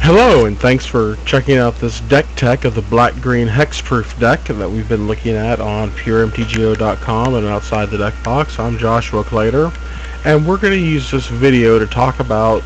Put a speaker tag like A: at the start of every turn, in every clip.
A: Hello, and thanks for checking out this deck tech of the black-green hexproof deck that we've been looking at on puremtgo.com and outside the Deckbox. I'm Joshua Clater, and we're going to use this video to talk about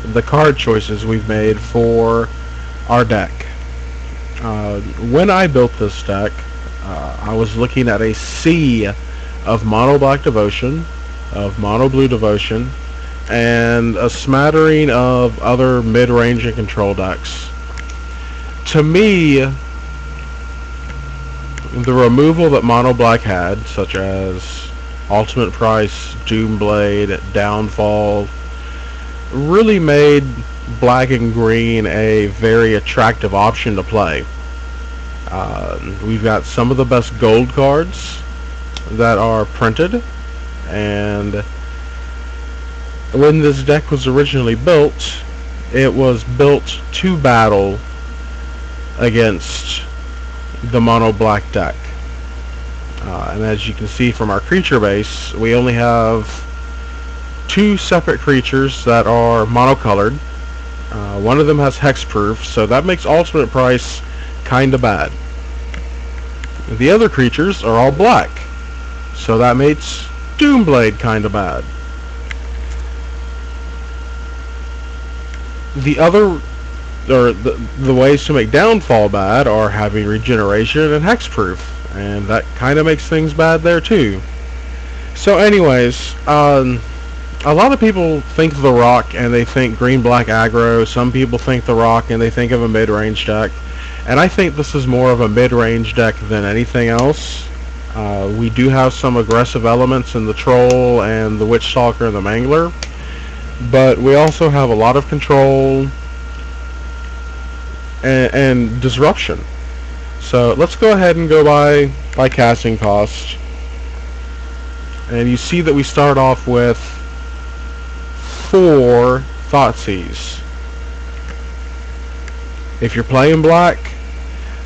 A: the card choices we've made for our deck. When I built this deck, I was looking at a sea of mono black devotion, of mono blue devotion, and a smattering of other mid-range and control decks. To me, the removal that Mono Black had, such as Ultimate Price, Doomblade, Downfall, really made black and green a very attractive option to play. We've got some of the best gold cards that are printed, and when this deck was originally built, it was built to battle against the mono black deck. And as you can see from our creature base, we only have two separate creatures that are monocolored. One of them has hexproof, so that makes Ultimate Price kinda bad. The other creatures are all black, so that makes Doomblade kinda bad. The ways to make Downfall bad are having regeneration and hexproof, and that kind of makes things bad there too. So anyways, a lot of people think of the Rock and they think green-black aggro. Some people think the Rock and they think of a mid-range deck, and I think this is more of a mid-range deck than anything else. We do have some aggressive elements in the Troll and the Witch Stalker and the Mangler, but we also have a lot of control and disruption. So let's go ahead and go by casting cost. And you see that we start off with 4 Thoughtseize. If you're playing black,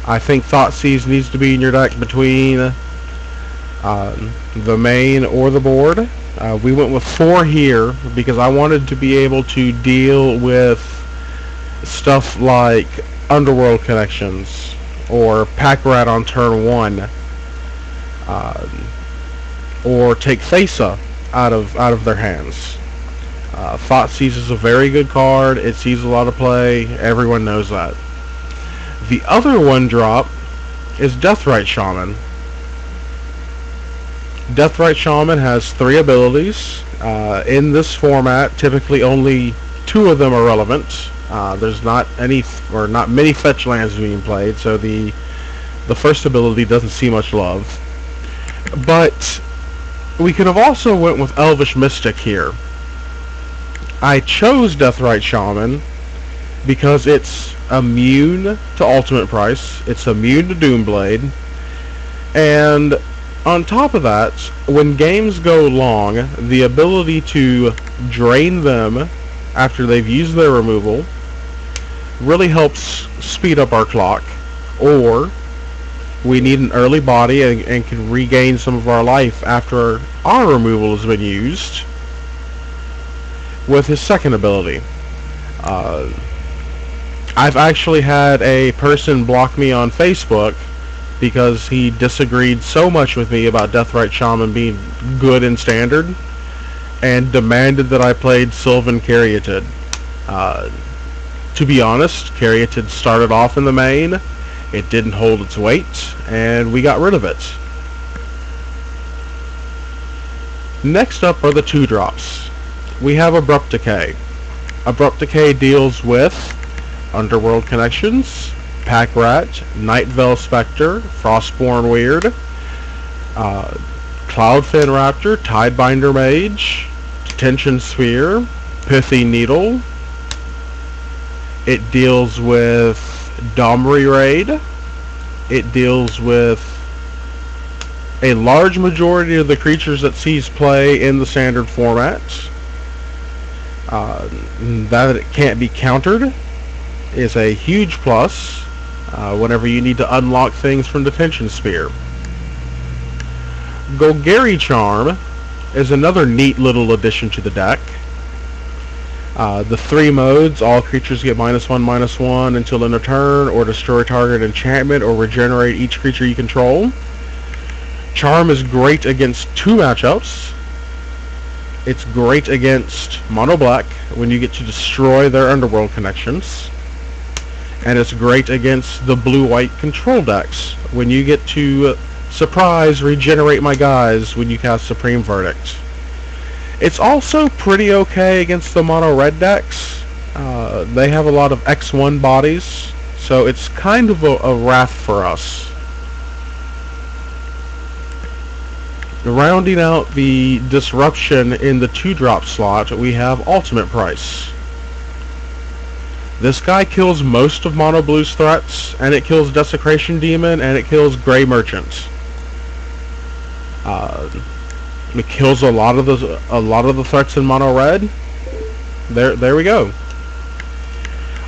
A: I think Thoughtseize needs to be in your deck between the main or the board. We went with 4 here because I wanted to be able to deal with stuff like Underworld Connections or Pack Rat on turn 1, or take Thesa out of their hands. Thoughtseize is a very good card. It sees a lot of play. Everyone knows that. The other 1-drop is Deathrite Shaman. Deathrite Shaman has 3 abilities. In this format, typically only 2 of them are relevant. There's not many fetch lands being played, so the first ability doesn't see much love. But we could have also went with Elvish Mystic here. I chose Deathrite Shaman because it's immune to Ultimate Price, it's immune to Doomblade, and on top of that, when games go long, the ability to drain them after they've used their removal really helps speed up our clock. Or we need an early body and can regain some of our life after our removal has been used with his second ability. I've actually had a person block me on Facebook because he disagreed so much with me about Deathrite Shaman being good in Standard and demanded that I played Sylvan Caryatid. To be honest, Caryatid started off in the main, it didn't hold its weight, and we got rid of it. Next up are the 2-drops. We have Abrupt Decay. Abrupt Decay deals with Underworld Connections, Pack Rat, Nightveil Spectre, Frostborn Weird, Cloudfin Raptor, Tidebinder Mage, Detention Sphere, Pithy Needle. It deals with Domri Raid. It deals with a large majority of the creatures that sees play in the standard format. That it can't be countered is a huge plus whenever you need to unlock things from Detention Sphere. Golgari Charm is another neat little addition to the deck. The 3 modes, all creatures get -1/-1 until end of turn, or destroy target enchantment, or regenerate each creature you control. Charm is great against 2 matchups. It's great against Mono Black when you get to destroy their Underworld connections. And it's great against the blue-white control decks when you get to surprise regenerate my guys when you cast Supreme Verdict. It's also pretty okay against the mono red decks. They have a lot of X1 bodies, so it's kind of a wrath for us. Rounding out the disruption in the 2-drop slot, we have Ultimate Price. This guy kills most of Mono Blue's threats, and it kills Desecration Demon, and it kills Grey Merchant. It kills a lot of the threats in Mono Red. There we go.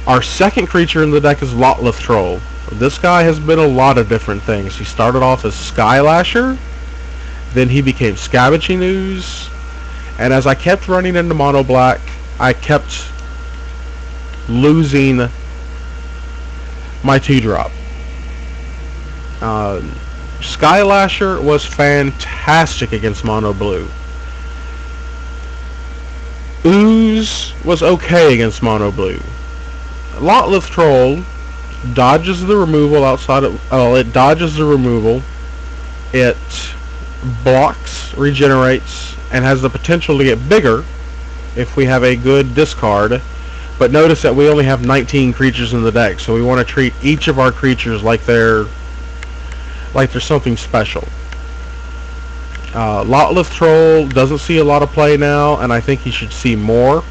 A: Our second creature in the deck is Lotleth Troll. This guy has been a lot of different things. He started off as Skylasher, then he became Scavenging Ooze, and as I kept running into Mono Black, I kept losing my 2-drop. Skylasher was fantastic against Mono Blue. Ooze was okay against Mono Blue. Lotleth Troll dodges the removal outside of... it dodges the removal. It blocks, regenerates, and has the potential to get bigger if we have a good discard. But notice that we only have 19 creatures in the deck, so we want to treat each of our creatures like they're something special. Lotleth Troll doesn't see a lot of play now, and I think he should see more,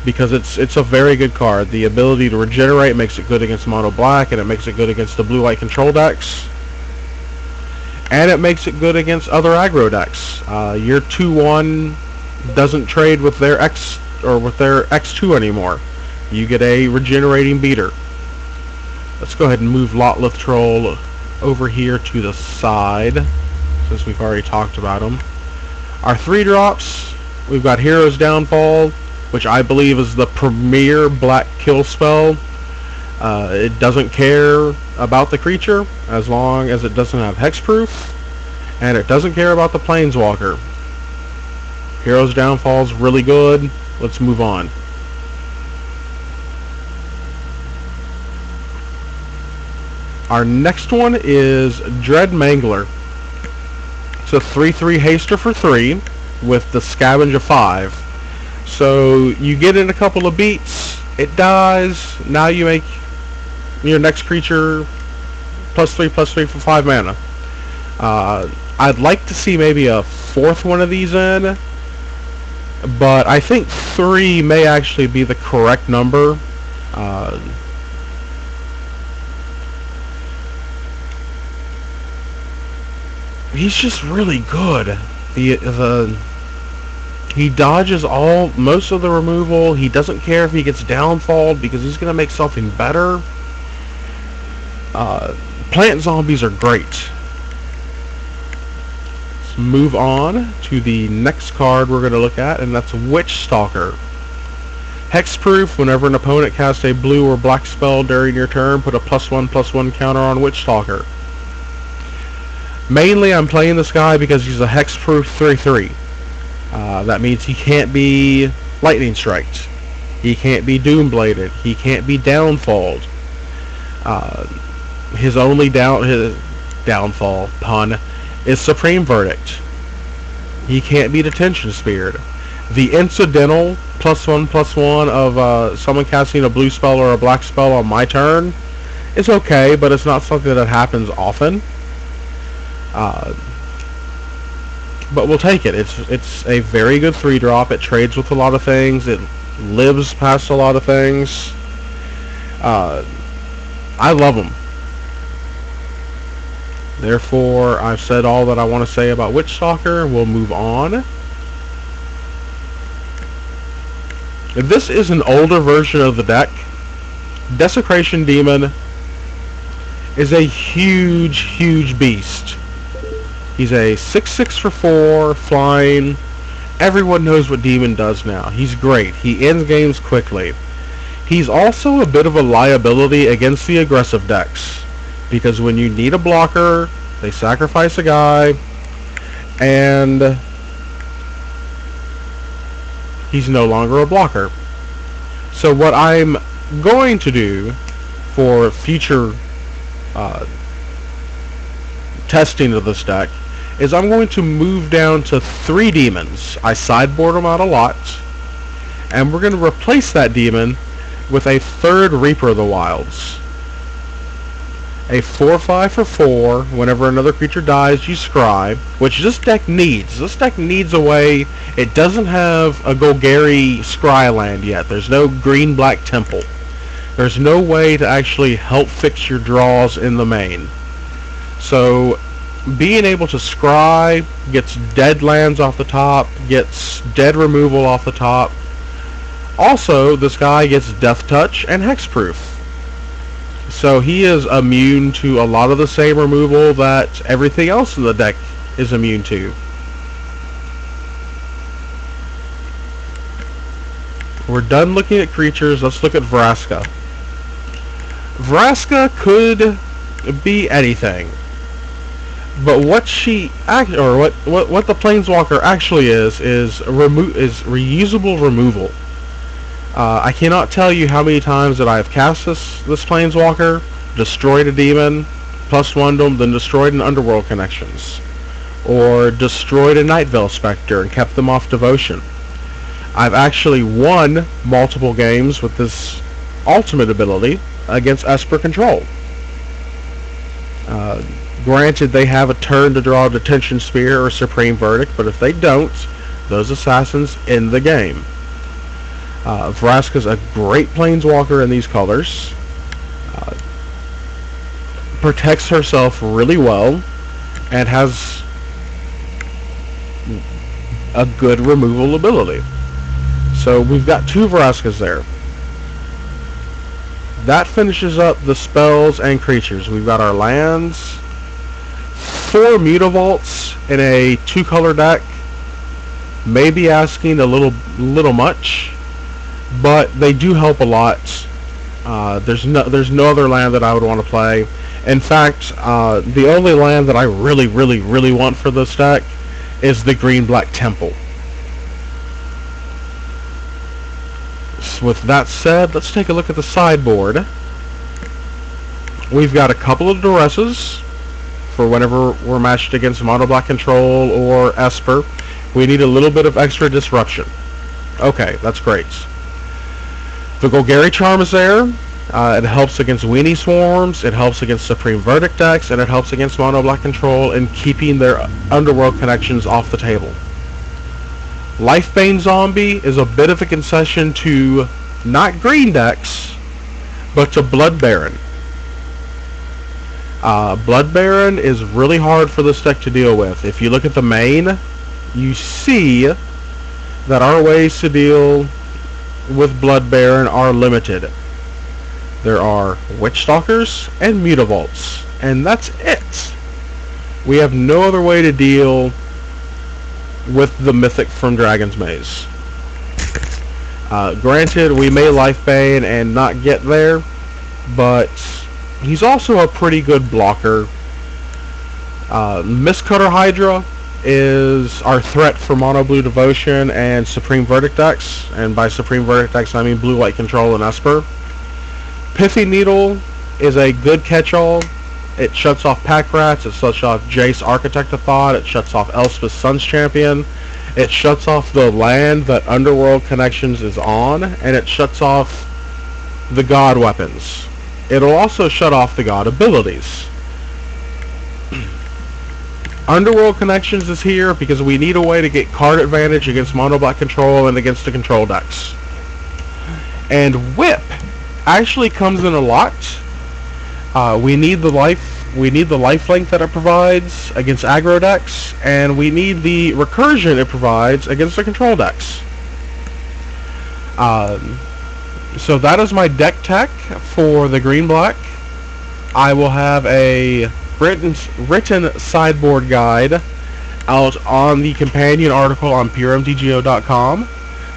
A: because it's a very good card. The ability to regenerate makes it good against Mono Black, and it makes it good against the blue-white control decks, and it makes it good against other aggro decks. Your 2/1 doesn't trade with their X or with their X2 anymore. You get a regenerating beater. Let's go ahead and move Lotleth Troll over here to the side, since we've already talked about them. Our 3-drops, we've got Hero's Downfall, which I believe is the premier black kill spell. It doesn't care about the creature as long as it doesn't have hexproof, and it doesn't care about the planeswalker. Hero's Downfall is really good. Let's move on. Our next one is Dread Mangler. It's a 3/3 haster for 3 with the scavenge of 5. So you get in a couple of beats, it dies, now you make your next creature +3/+3 for 5 mana. I'd like to see maybe a 4th one of these in, but I think 3 may actually be the correct number. He's just really good. He dodges most of the removal. He doesn't care if he gets downfalled because he's going to make something better. Plant zombies are great. Let's move on to the next card we're going to look at, and that's Witch Stalker. Hexproof, whenever an opponent casts a blue or black spell during your turn, put a +1/+1 counter on Witch Stalker. Mainly I'm playing this guy because he's a hexproof 3/3. That means he can't be lightning striked. He can't be doombladed. He can't be downfalled. His only downfall pun is Supreme Verdict. He can't be detention speared. The incidental +1/+1 of someone casting a blue spell or a black spell on my turn is okay, but it's not something that happens often. But we'll take it. It's a very good 3-drop. It trades with a lot of things. It lives past a lot of things. I love them. Therefore, I've said all that I want to say about Witch Stalker. We'll move on. This is an older version of the deck. Desecration Demon is a huge beast. He's a 6/6 for 4, flying, Everyone knows what Demon does now. He's great. He ends games quickly. He's also a bit of a liability against the aggressive decks, because when you need a blocker, they sacrifice a guy, and he's no longer a blocker. So what I'm going to do for future testing of this deck is I'm going to move down to 3 demons. I sideboard them out a lot, and we're going to replace that demon with a 3rd Reaper of the Wilds. A 4/5 for 4. Whenever another creature dies, you scry, which this deck needs. This deck needs a way. It doesn't have a Golgari scry land yet. There's no green-black temple. There's no way to actually help fix your draws in the main. So being able to scry gets dead lands off the top, gets dead removal off the top. Also, this guy gets Death Touch and Hexproof. So he is immune to a lot of the same removal that everything else in the deck is immune to. We're done looking at creatures. Let's look at Vraska. Vraska could be anything, but what she what the Planeswalker actually is reusable removal. I cannot tell you how many times that I have cast this Planeswalker, destroyed a demon, +1 them, then destroyed an Underworld Connections, or destroyed a Night Veil Spectre and kept them off Devotion. I've actually won multiple games with this ultimate ability against Esper Control. Granted, they have a turn to draw a Detention Spear or Supreme Verdict, but if they don't, those assassins end the game. Vraska's a great Planeswalker in these colors. Protects herself really well, and has a good removal ability. So we've got 2 Vraskas there. That finishes up the spells and creatures. We've got our lands. 4 Mutavaults in a 2-color deck. Maybe asking a little much, but they do help a lot. There's no other land that I would want to play. In fact, the only land that I really want for this deck is the Green-Black Temple. So with that said, let's take a look at the sideboard. We've got a couple of Duresses for whenever we're matched against Mono Black Control or Esper. We need a little bit of extra disruption. Okay, that's great. The Golgari Charm is there. It helps against Weenie Swarms, it helps against Supreme Verdict decks, and it helps against Mono Black Control in keeping their Underworld Connections off the table. Lifebane Zombie is a bit of a concession to not green decks, but to Blood Baron. Blood Baron is really hard for this deck to deal with. If you look at the main, you see that our ways to deal with Blood Baron are limited. There are Witch Stalkers and Mutavaults, and that's it. We have no other way to deal with the Mythic from Dragon's Maze. Granted, we may Lifebane and not get there, but he's also a pretty good blocker. Mistcutter Hydra is our threat for Mono Blue Devotion and Supreme Verdict decks, and by Supreme Verdict decks I mean Blue White Control and Esper. Pithy Needle is a good catch-all. It shuts off Pack Rats, it shuts off Jace Architect of Thought, it shuts off Elspeth Sun's Champion, it shuts off the land that Underworld Connections is on, and it shuts off the God weapons. It'll also shut off the God abilities. Underworld Connections is here because we need a way to get card advantage against Mono Black Control and against the control decks. And Whip actually comes in a lot. We need the lifelink that it provides against aggro decks, and we need the recursion it provides against the control decks. So that is my deck tech for the green-black. I will have a written sideboard guide out on the companion article on puremtgo.com.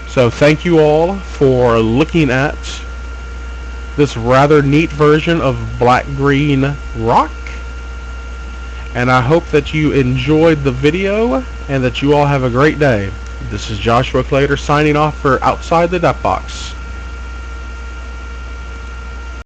A: So thank you all for looking at this rather neat version of black-green rock. And I hope that you enjoyed the video and that you all have a great day. This is Joshua Clater signing off for Outside the Deckbox.